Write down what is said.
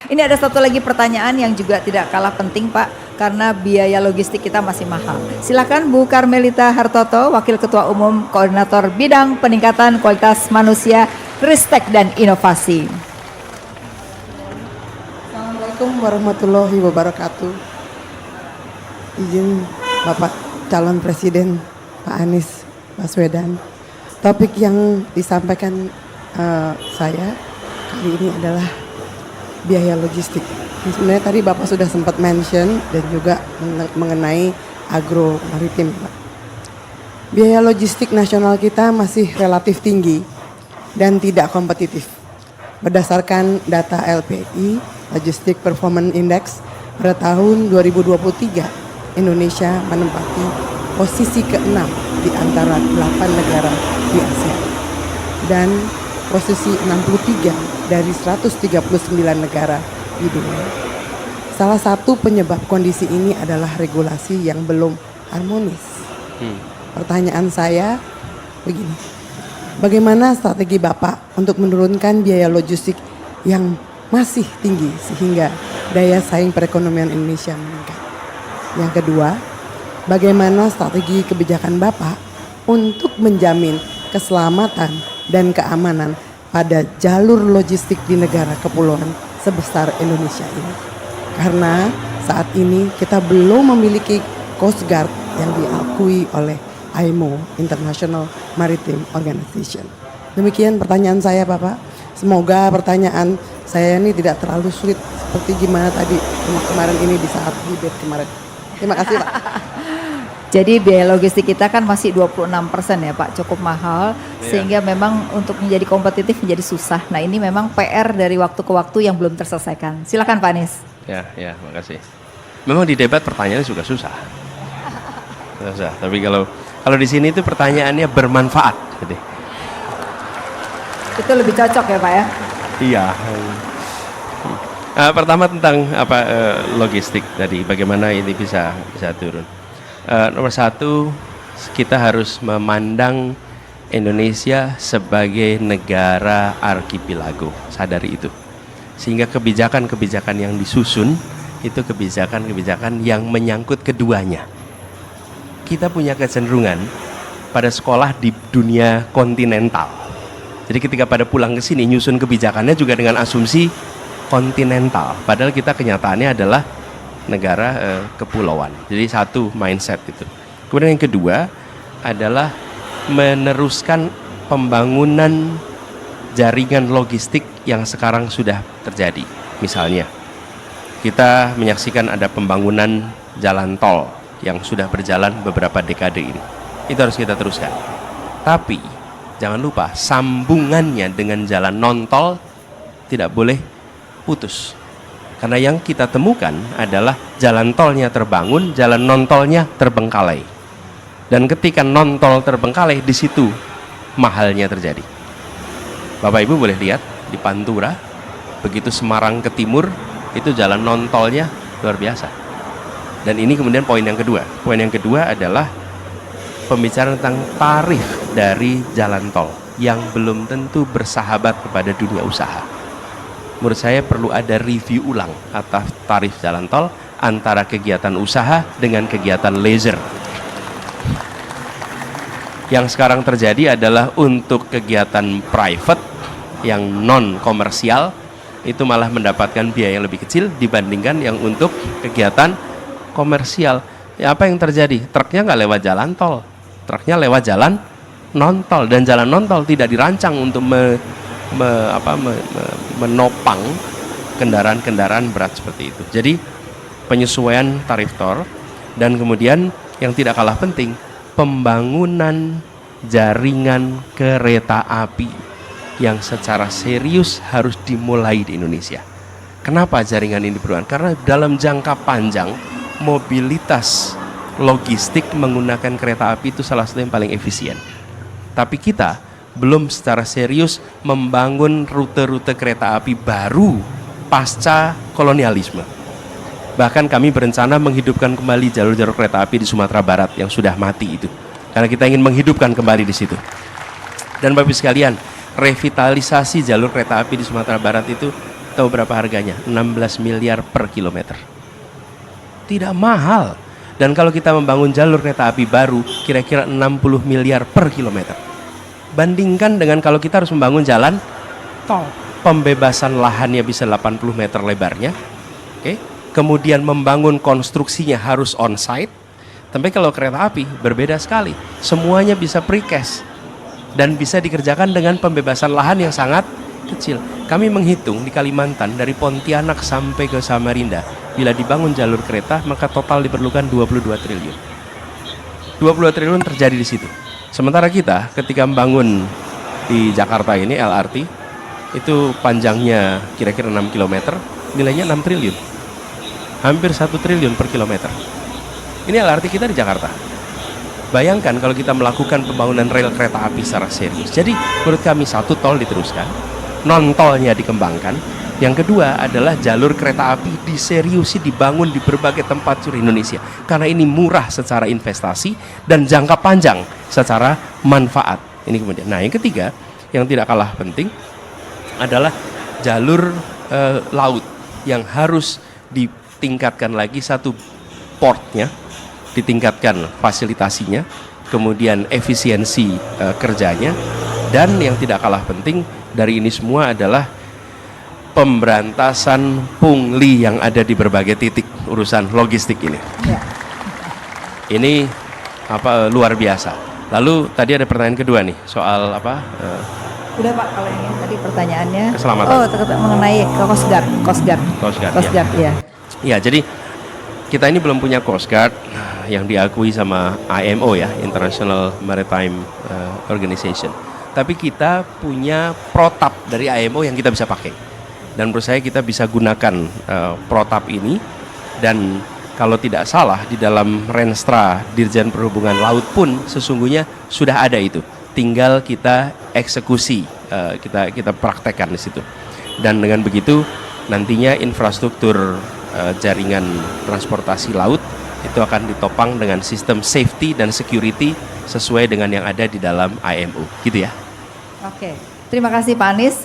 Ini ada satu lagi pertanyaan yang juga tidak kalah penting Pak, karena biaya logistik kita masih mahal. Silakan Bu Karmelita Hartoto, Wakil Ketua Umum Koordinator Bidang Peningkatan Kualitas Manusia, Ristek dan Inovasi. Assalamualaikum warahmatullahi wabarakatuh. Izin Bapak Calon Presiden Pak Anies Baswedan. Topik yang disampaikan saya kali ini adalah biaya logistik. Sebenarnya tadi Bapak sudah sempat mention dan juga mengenai agro maritim, Pak. Biaya logistik nasional kita masih relatif tinggi dan tidak kompetitif. Berdasarkan data LPI, Logistic Performance Index, pada tahun 2023, Indonesia menempati posisi ke-6 di antara 8 negara di Asia. Dan posisi 63 dari 139 negara di dunia. Salah satu penyebab kondisi ini adalah regulasi yang belum harmonis. Pertanyaan saya begini, bagaimana strategi Bapak untuk menurunkan biaya logistik yang masih tinggi sehingga daya saing perekonomian Indonesia meningkat? Yang kedua, bagaimana strategi kebijakan Bapak untuk menjamin keselamatan dan keamanan pada jalur logistik di negara kepulauan sebesar Indonesia ini? Karena saat ini kita belum memiliki Coast Guard yang diakui oleh IMO, International Maritime Organization. Demikian pertanyaan saya Bapak. Semoga pertanyaan saya ini tidak terlalu sulit seperti gimana tadi kemarin ini di saat debate kemarin. Terima kasih Pak. Jadi biaya logistik kita kan masih 26% ya Pak, cukup mahal, sehingga memang untuk menjadi kompetitif menjadi susah. Nah ini memang PR dari waktu ke waktu yang belum terselesaikan. Silakan Pak Anies. Ya, makasih. Memang di debat pertanyaannya juga susah. Susah. Tapi kalau di sini itu pertanyaannya bermanfaat. Jadi. Itu lebih cocok ya Pak ya? Iya. Pertama tentang logistik tadi, bagaimana ini bisa turun. Nomor satu, kita harus memandang Indonesia sebagai negara arkipelago, sadari itu. Sehingga kebijakan-kebijakan yang disusun, itu kebijakan-kebijakan yang menyangkut keduanya. Kita punya kecenderungan pada sekolah di dunia kontinental. Jadi ketika pada pulang ke sini, nyusun kebijakannya juga dengan asumsi kontinental. Padahal kita kenyataannya adalah negara kepulauan. Jadi satu mindset itu. Kemudian yang kedua adalah meneruskan pembangunan jaringan logistik yang sekarang sudah terjadi. Misalnya kita menyaksikan ada pembangunan jalan tol yang sudah berjalan beberapa dekade ini. Itu harus kita teruskan. Tapi jangan lupa sambungannya dengan jalan non tol tidak boleh putus. Karena yang kita temukan adalah jalan tolnya terbangun, jalan non tolnya terbengkalai. Dan ketika non tol terbengkalai, di situ mahalnya terjadi. Bapak Ibu boleh lihat di Pantura, begitu Semarang ke timur, itu jalan non tolnya luar biasa. Dan ini kemudian poin yang kedua. Poin yang kedua adalah pembicaraan tentang tarif dari jalan tol yang belum tentu bersahabat kepada dunia usaha. Menurut saya perlu ada review ulang atas tarif jalan tol antara kegiatan usaha dengan kegiatan leisure. Yang sekarang terjadi adalah untuk kegiatan private yang non komersial itu malah mendapatkan biaya yang lebih kecil dibandingkan yang untuk kegiatan komersial. Ya, apa yang terjadi? Truknya nggak lewat jalan tol, truknya lewat jalan non tol, dan jalan non tol tidak dirancang untuk menopang kendaraan-kendaraan berat seperti itu. Jadi penyesuaian tarif tol, dan kemudian yang tidak kalah penting, pembangunan jaringan kereta api yang secara serius harus dimulai di Indonesia. Kenapa jaringan ini diperlukan? Karena dalam jangka panjang mobilitas logistik menggunakan kereta api itu salah satu yang paling efisien. Tapi kita belum secara serius membangun rute-rute kereta api baru pasca kolonialisme. Bahkan kami berencana menghidupkan kembali jalur-jalur kereta api di Sumatera Barat yang sudah mati itu. Karena kita ingin menghidupkan kembali di situ. Dan Bapak Ibu sekalian, revitalisasi jalur kereta api di Sumatera Barat itu Tahu berapa harganya? 16 miliar per kilometer. Tidak mahal. Dan kalau kita membangun jalur kereta api baru, kira-kira 60 miliar per kilometer. Bandingkan dengan kalau kita harus membangun jalan tol. Pembebasan lahannya bisa 80 meter lebarnya. Oke. Kemudian membangun konstruksinya harus on-site. Tapi kalau kereta api berbeda sekali. Semuanya bisa precast. Dan bisa dikerjakan dengan pembebasan lahan yang sangat kecil. Kami menghitung di Kalimantan dari Pontianak sampai ke Samarinda, bila dibangun jalur kereta maka total diperlukan 22 triliun. 22 triliun terjadi di situ. Sementara kita ketika membangun di Jakarta ini LRT itu panjangnya kira-kira 6 km, nilainya 6 triliun. Hampir 1 triliun per kilometer. Ini LRT kita di Jakarta. Bayangkan kalau kita melakukan pembangunan rel kereta api secara serius. Jadi menurut kami satu, tol diteruskan, non tolnya dikembangkan. Yang kedua adalah jalur kereta api diseriusi dibangun di berbagai tempat seluruh Indonesia. Karena ini murah secara investasi dan jangka panjang secara manfaat. Ini kemudian. Nah yang ketiga yang tidak kalah penting adalah jalur laut yang harus ditingkatkan lagi, satu portnya ditingkatkan fasilitasinya, kemudian efisiensi kerjanya, dan yang tidak kalah penting dari ini semua adalah pemberantasan pungli yang ada di berbagai titik urusan logistik ini. Ya. Ini luar biasa. Lalu tadi ada pertanyaan kedua nih soal apa? Udah Pak, kalau ini tadi pertanyaannya. Keselamatan. Oh, mengenai Coast Guard. Coast Guard, ya. Ya, jadi kita ini belum punya Coast Guard yang diakui sama IMO ya, International Maritime Organization. Tapi kita punya protap dari IMO yang kita bisa pakai. Dan menurut saya kita bisa gunakan protap ini. Dan kalau tidak salah di dalam Renstra Dirjen Perhubungan Laut pun sesungguhnya sudah ada itu. Tinggal kita eksekusi, kita praktekkan di situ. Dan dengan begitu nantinya infrastruktur jaringan transportasi laut itu akan ditopang dengan sistem safety dan security sesuai dengan yang ada di dalam IMO, gitu ya. Oke, terima kasih Pak Anies.